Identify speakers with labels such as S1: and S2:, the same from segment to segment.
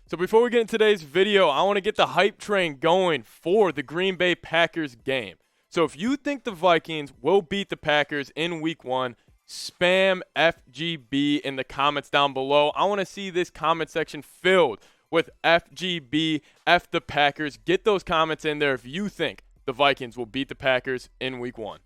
S1: So before we get into today's video, I want to get the hype train going for the Green Bay Packers game. So if you think the Vikings will beat the Packers in week 1, spam FGB in the comments down below. I want to see this comment section filled with FGB, F the Packers. Get those comments in there if you think the Vikings will beat the Packers in week 1.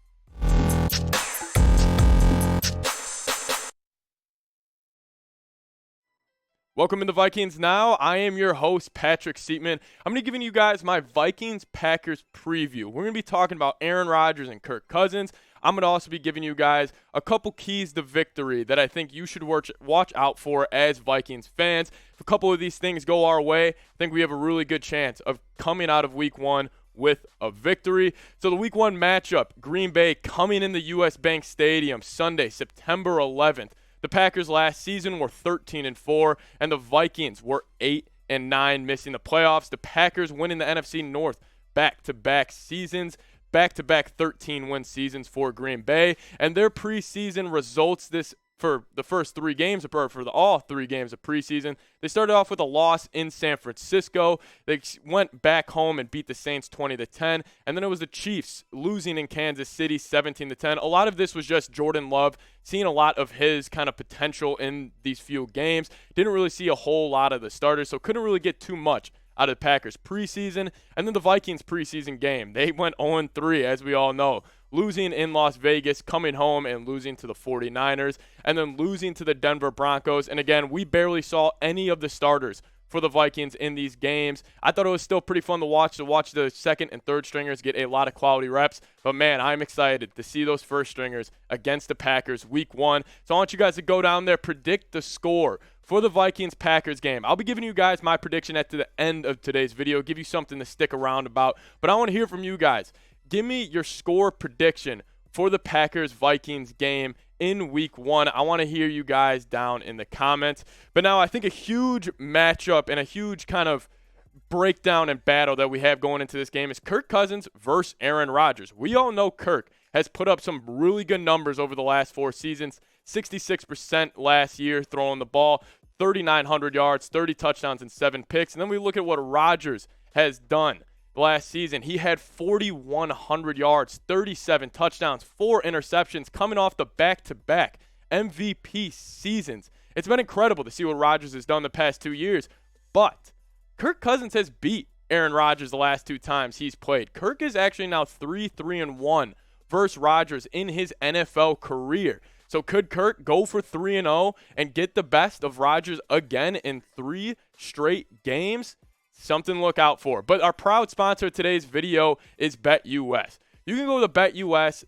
S1: Welcome into Vikings Now. I am your host, Patrick Seatman. I'm going to be giving you guys my Vikings-Packers preview. We're going to be talking about Aaron Rodgers and Kirk Cousins. I'm going to also be giving you guys a couple keys to victory that I think you should watch out for as Vikings fans. If a couple of these things go our way, I think we have a really good chance of coming out of week 1 with a victory. So the week 1 matchup, Green Bay coming in the U.S. Bank Stadium Sunday, September 11th. The Packers last season were 13-4, and the Vikings were 8-9, missing the playoffs. The Packers winning the NFC North back-to-back seasons, back-to-back 13-win seasons for Green Bay, and their preseason results for the first 3 games, or for all 3 games of preseason. They started off with a loss in San Francisco. They went back home and beat the Saints 20-10, and then it was the Chiefs losing in Kansas City 17-10. A lot of this was just Jordan Love seeing a lot of his kind of potential in these few games. Didn't really see a whole lot of the starters, so couldn't really get too much out of the Packers preseason. And then the Vikings preseason game, they went 0-3, as we all know, losing in Las Vegas, coming home and losing to the 49ers, and then losing to the Denver Broncos. And again, we barely saw any of the starters for the Vikings in these games. I thought it was still pretty fun to watch the second and third stringers get a lot of quality reps. But man, I'm excited to see those first stringers against the Packers week 1. So I want you guys to go down there, predict the score for the Vikings-Packers game. I'll be giving you guys my prediction at the end of today's video, give you something to stick around about. But I want to hear from you guys. Give me your score prediction for the Packers-Vikings game in week 1. I want to hear you guys down in the comments. But now I think a huge matchup and a huge kind of breakdown and battle that we have going into this game is Kirk Cousins versus Aaron Rodgers. We all know Kirk has put up some really good numbers over the last 4 seasons. 66% last year throwing the ball, 3,900 yards, 30 touchdowns, and 7 picks. And then we look at what Rodgers has done last season. He had 4,100 yards, 37 touchdowns, 4 interceptions coming off the back-to-back MVP seasons. It's been incredible to see what Rodgers has done the past 2 years. But Kirk Cousins has beat Aaron Rodgers the last 2 times he's played. Kirk is actually now 3-1 versus Rodgers in his NFL career. So could Kirk go for 3-0 and get the best of Rodgers again in 3 straight games? Something to look out for. But our proud sponsor of today's video is BetUS. You can go to BetUS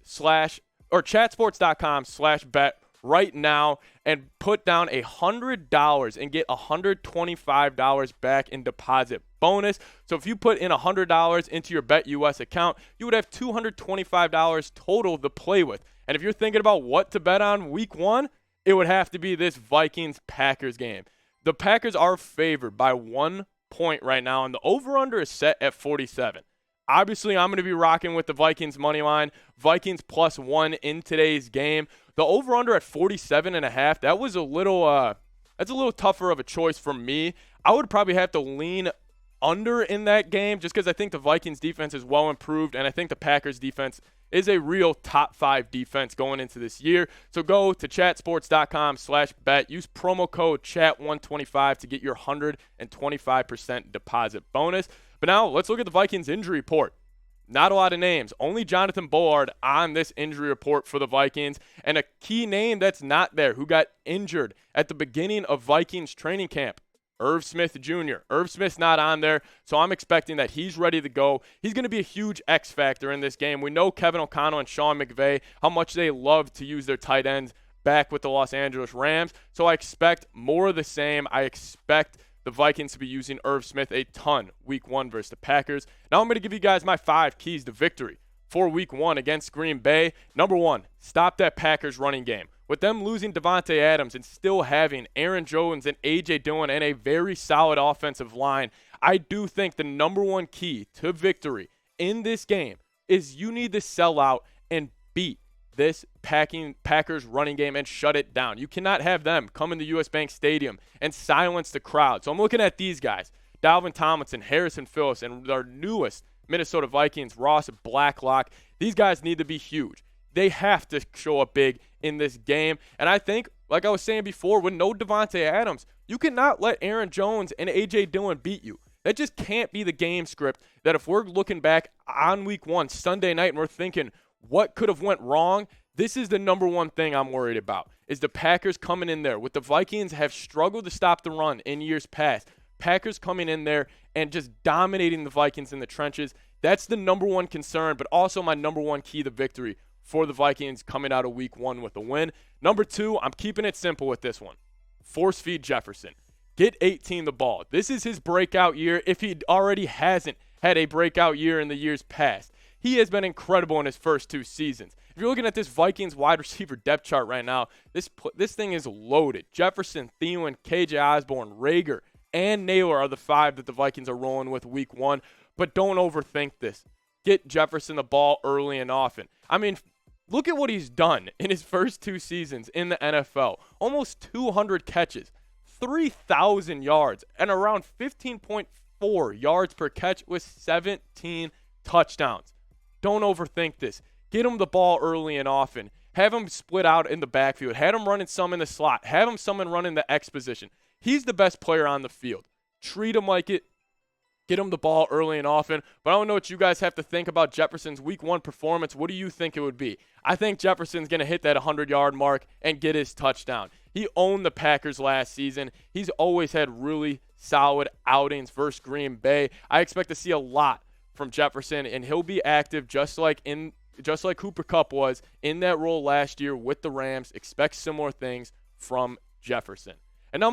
S1: or chatsports.com/bet right now and put down $100 and get $125 back in deposit bonus. So if you put in $100 into your BetUS account, you would have $225 total to play with. And if you're thinking about what to bet on week 1, it would have to be this Vikings-Packers game. The Packers are favored by 1 point right now, and the over-under is set at 47. Obviously, I'm going to be rocking with the Vikings money line. Vikings +1 in today's game. The over-under at 47.5. That was a little tougher of a choice for me. I would probably have to lean under in that game just because I think the Vikings defense is well improved, and I think the Packers defense is a real top 5 defense going into this year. So go to chatsports.com/bet. Use promo code CHAT125 to get your 125% deposit bonus. But now let's look at the Vikings injury report. Not a lot of names. Only Jonathan Bullard on this injury report for the Vikings. And a key name that's not there who got injured at the beginning of Vikings training camp, Irv Smith Jr. Irv Smith's not on there, so I'm expecting that he's ready to go. He's going to be a huge X factor in this game. We know Kevin O'Connell and Sean McVay, how much they love to use their tight ends back with the Los Angeles Rams. So I expect more of the same. I expect the Vikings to be using Irv Smith a ton week 1 versus the Packers. Now I'm going to give you guys my 5 keys to victory for week 1 against Green Bay. Number 1, stop that Packers running game. With them losing Devontae Adams and still having Aaron Jones and A.J. Dillon and a very solid offensive line, I do think the number 1 key to victory in this game is you need to sell out and beat this Packers running game and shut it down. You cannot have them come into US Bank Stadium and silence the crowd. So I'm looking at these guys, Dalvin Tomlinson, Harrison Phillips, and our newest Minnesota Vikings, Ross Blacklock. These guys need to be huge. They have to show up big in this game. And I think, like I was saying before, with no Devontae Adams, you cannot let Aaron Jones and A.J. Dillon beat you. That just can't be the game script that if we're looking back on week 1, Sunday night, and we're thinking what could have went wrong, this is the number one thing I'm worried about, is the Packers coming in there. With the Vikings have struggled to stop the run in years past. Packers coming in there and just dominating the Vikings in the trenches. That's the number one concern, but also my number one key to victory for the Vikings coming out of week 1 with a win. Number 2, I'm keeping it simple with this one. Force feed Jefferson. Get 18 the ball. This is his breakout year if he already hasn't had a breakout year in the years past. He has been incredible in his first 2 seasons. If you're looking at this Vikings wide receiver depth chart right now, this thing is loaded. Jefferson, Thielen, KJ Osborne, Rager, and Naylor are the 5 that the Vikings are rolling with week 1. But don't overthink this. Get Jefferson the ball early and often. I mean, look at what he's done in his first 2 seasons in the NFL. Almost 200 catches, 3,000 yards, and around 15.4 yards per catch with 17 touchdowns. Don't overthink this. Get him the ball early and often. Have him split out in the backfield. Have him running some in the slot. Have him someone running the X position. He's the best player on the field. Treat him like it. Get him the ball early and often. But I don't know what you guys have to think about Jefferson's week 1 performance. What do you think it would be? I think Jefferson's going to hit that 100-yard mark and get his touchdown. He owned the Packers last season. He's always had really solid outings versus Green Bay. I expect to see a lot from Jefferson, and he'll be active just like Cooper Kupp was in that role last year with the Rams. Expect similar things from Jefferson. And now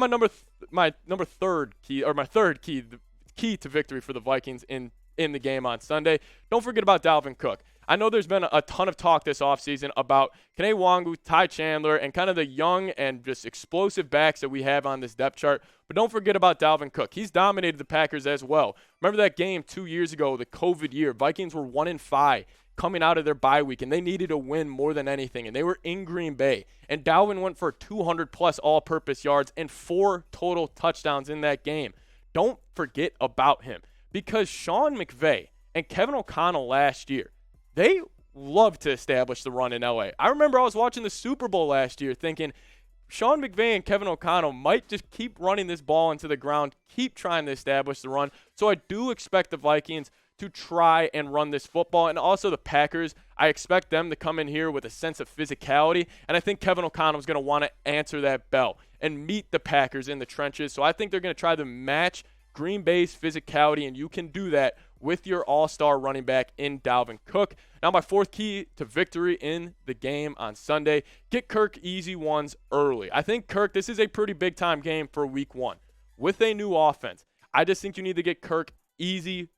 S1: my third key to victory for the Vikings in the game on Sunday. Don't forget about Dalvin Cook. I know there's been a ton of talk this offseason about Kene Wangu, Ty Chandler, and kind of the young and just explosive backs that we have on this depth chart. But don't forget about Dalvin Cook. He's dominated the Packers as well. Remember that game 2 years ago, the COVID year. Vikings were 1-5 coming out of their bye week, and they needed a win more than anything, and they were in Green Bay. And Dalvin went for 200-plus all-purpose yards and 4 total touchdowns in that game. Don't forget about him, because Sean McVay and Kevin O'Connell last year, they love to establish the run in LA. I remember I was watching the Super Bowl last year thinking Sean McVay and Kevin O'Connell might just keep running this ball into the ground, keep trying to establish the run. So I do expect the Vikings to try and run this football. And also the Packers, I expect them to come in here with a sense of physicality. And I think Kevin O'Connell is going to want to answer that bell and meet the Packers in the trenches. So I think they're going to try to match Green Bay's physicality, and you can do that with your all-star running back in Dalvin Cook. Now, my 4th key to victory in the game on Sunday, get Kirk easy ones early. I think Kirk, this is a pretty big-time game for week 1. With a new offense, I just think you need to get Kirk easy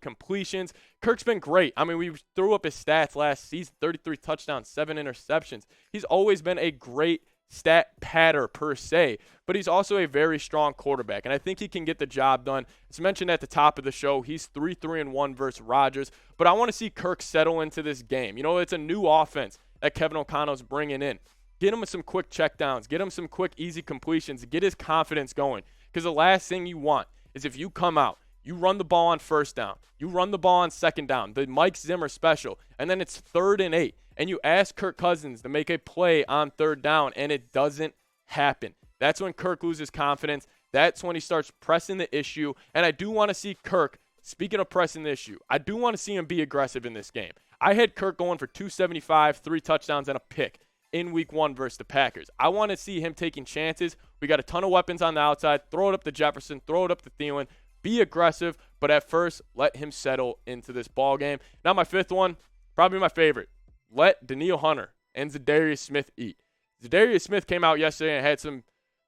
S1: completions. Kirk's been great. I mean, we threw up his stats last season, 33 touchdowns, 7 interceptions. He's always been a great stat patter per se, but he's also a very strong quarterback, and I think he can get the job done. As mentioned at the top of the show, he's 3-3-1 versus Rodgers, but I want to see Kirk settle into this game. You know, it's a new offense that Kevin O'Connell's bringing in. Get him some quick checkdowns, get him some quick, easy completions, get his confidence going, because the last thing you want is if you come out, you run the ball on 1st down, you run the ball on 2nd down, the Mike Zimmer special, and then it's 3rd and 8, and you ask Kirk Cousins to make a play on 3rd down, and it doesn't happen. That's when Kirk loses confidence. That's when he starts pressing the issue, and I do want to see Kirk, speaking of pressing the issue, I do want to see him be aggressive in this game. I had Kirk going for 275, 3 touchdowns, and a pick in week 1 versus the Packers. I want to see him taking chances. We got a ton of weapons on the outside. Throw it up to Jefferson, throw it up to Thielen. Be aggressive, but at first, let him settle into this ball game. Now, my 5th one, probably my favorite. Let Danielle Hunter and Za'Darius Smith eat. Za'Darius Smith came out yesterday and had some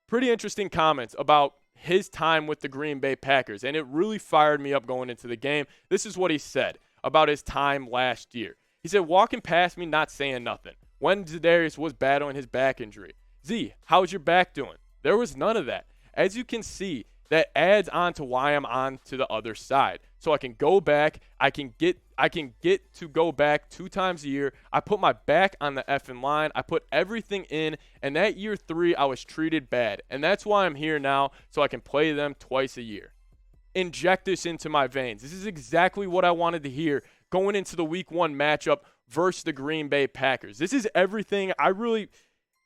S1: pretty interesting comments about his time with the Green Bay Packers, and it really fired me up going into the game. This is what he said about his time last year. He said, walking past me, not saying nothing. When Za'Darius was battling his back injury. Z, how's your back doing? There was none of that. As you can see, that adds on to why I'm on to the other side. So I can go back, I can get I can get to go back 2 times a year. I put my back on the effing line. I put everything in, and that year 3, I was treated bad. And that's why I'm here now, so I can play them twice a year. Inject this into my veins. This is exactly what I wanted to hear going into the week 1 matchup versus the Green Bay Packers. This is everything I really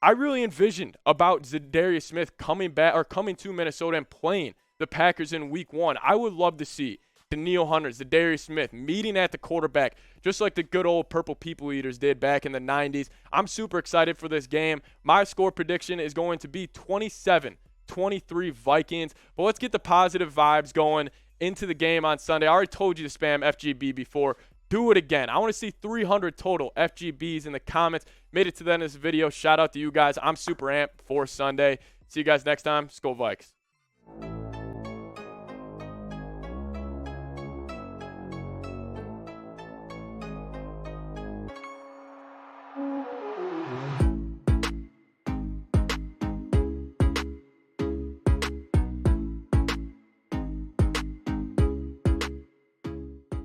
S1: envisioned about Za'Darius Smith coming back or coming to Minnesota and playing the Packers in week 1. I would love to see Danielle Hunter, Za'Darius Smith meeting at the quarterback, just like the good old Purple People Eaters did back in the 90s. I'm super excited for this game. My score prediction is going to be 27-23 Vikings. But let's get the positive vibes going into the game on Sunday. I already told you to spam FGB before. Do it again. I want to see 300 total FGBs in the comments. Made it to the end of this video. Shout out to you guys. I'm super amped for Sunday. See you guys next time. Skol Vikes.